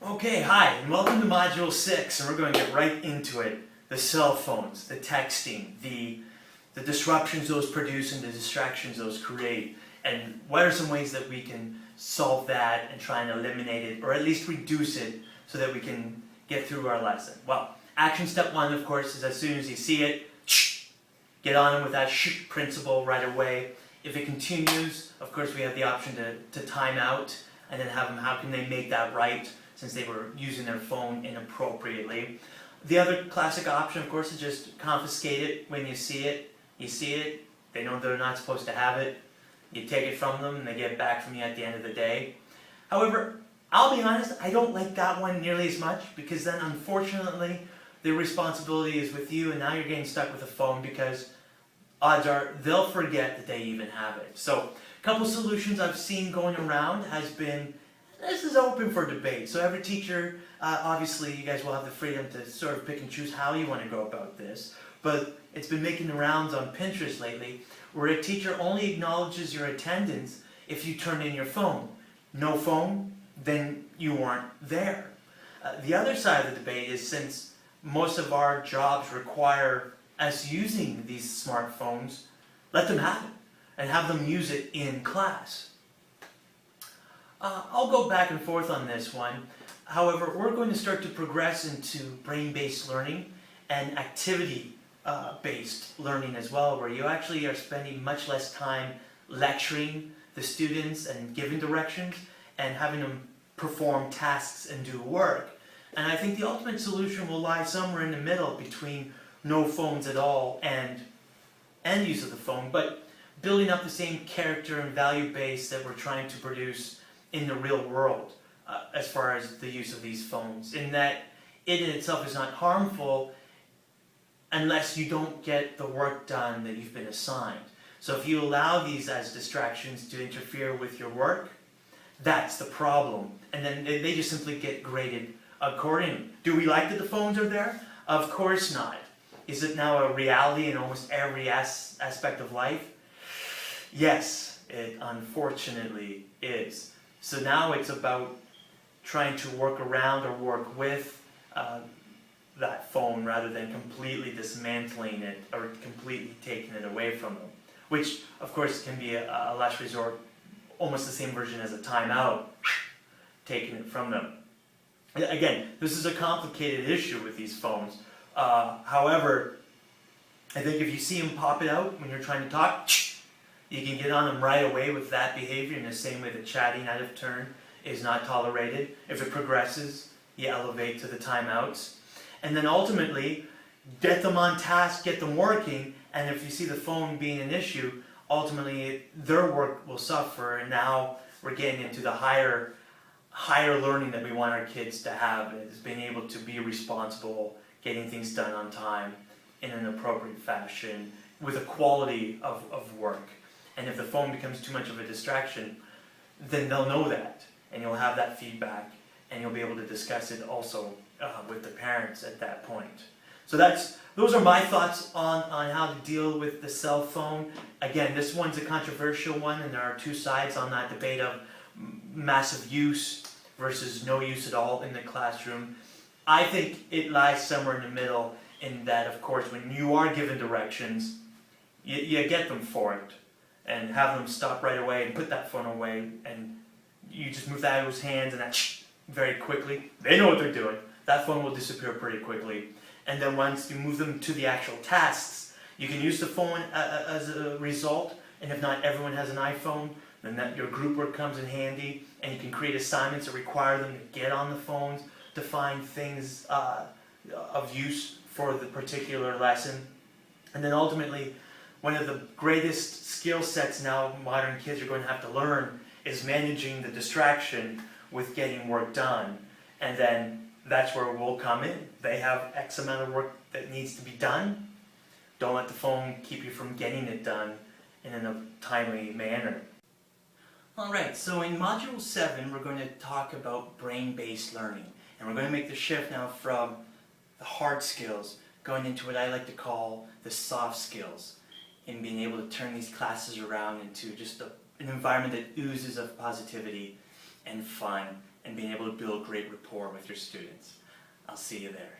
Okay, hi, and welcome to Module 6, and we're going to get right into it. The cell phones, the texting, the disruptions those produce and the distractions those create, and what are some ways that we can solve that and try and eliminate it, or at least reduce it, so that we can get through our lesson. Well, action step 1, of course, is as soon as you see it, get on them with that principle right away. If it continues, of course, we have the option to time out, and then have them, how can they make that right, since they were using their phone inappropriately. The other classic option, of course, is just confiscate it when you see it. You see it, they know they're not supposed to have it, you take it from them, and they get it back from you at the end of the day. However, I'll be honest, I don't like that one nearly as much, because then unfortunately, the responsibility is with you, and now you're getting stuck with a phone, because odds are they'll forget that they even have it. So, a couple solutions I've seen going around has been, this is open for debate. So every teacher, obviously you guys will have the freedom to sort of pick and choose how you want to go about this. But it's been making the rounds on Pinterest lately, where a teacher only acknowledges your attendance if you turn in your phone. No phone, then you weren't there. The other side of the debate is, since most of our jobs require us using these smartphones, let them have it and have them use it in class. I'll go back and forth on this one. However, we're going to start to progress into brain-based learning and activity-based learning as well, where you actually are spending much less time lecturing the students and giving directions and having them perform tasks and do work. And I think the ultimate solution will lie somewhere in the middle between no phones at all and use of the phone, but building up the same character and value base that we're trying to produce in the real world, as far as the use of these phones, in that it in itself is not harmful unless you don't get the work done that you've been assigned. So if you allow these as distractions to interfere with your work, that's the problem. And then they just simply get graded accordingly. Do we like that the phones are there? Of course not. Is it now a reality in almost every aspect of life? Yes, it unfortunately is. So now it's about trying to work around or work with that phone rather than completely dismantling it or completely taking it away from them. Which, of course, can be a last resort, almost the same version as a timeout, taking it from them. Again, this is a complicated issue with these phones. However, I think if you see them pop it out when you're trying to talk, you can get on them right away with that behavior, in the same way that chatting out of turn is not tolerated. If it progresses, you elevate to the timeouts. And then ultimately, get them on task, get them working, and if you see the phone being an issue, ultimately their work will suffer, and now we're getting into the higher learning that we want our kids to have, is being able to be responsible, getting things done on time, in an appropriate fashion, with a quality of work. And if the phone becomes too much of a distraction, then they'll know that, and you'll have that feedback, and you'll be able to discuss it also with the parents at that point. So those are my thoughts on how to deal with the cell phone. Again, this one's a controversial one, and there are two sides on that debate of massive use versus no use at all in the classroom. I think it lies somewhere in the middle, in that, of course, when you are given directions, you get them for it, and have them stop right away and put that phone away, and you just move that out of his hands, and that very quickly, they know what they're doing. That phone will disappear pretty quickly. And then once you move them to the actual tasks, you can use the phone as a result, and if not everyone has an iPhone, then your group work comes in handy, and you can create assignments that require them to get on the phones to find things of use for the particular lesson. And then ultimately, one of the greatest skill sets now modern kids are going to have to learn is managing the distraction with getting work done. And then that's where we'll come in. They have X amount of work that needs to be done. Don't let the phone keep you from getting it done in a timely manner. Alright, so in Module 7 we're going to talk about brain-based learning. And we're going to make the shift now from the hard skills going into what I like to call the soft skills, in being able to turn these classes around into just an environment that oozes of positivity and fun and being able to build great rapport with your students. I'll see you there.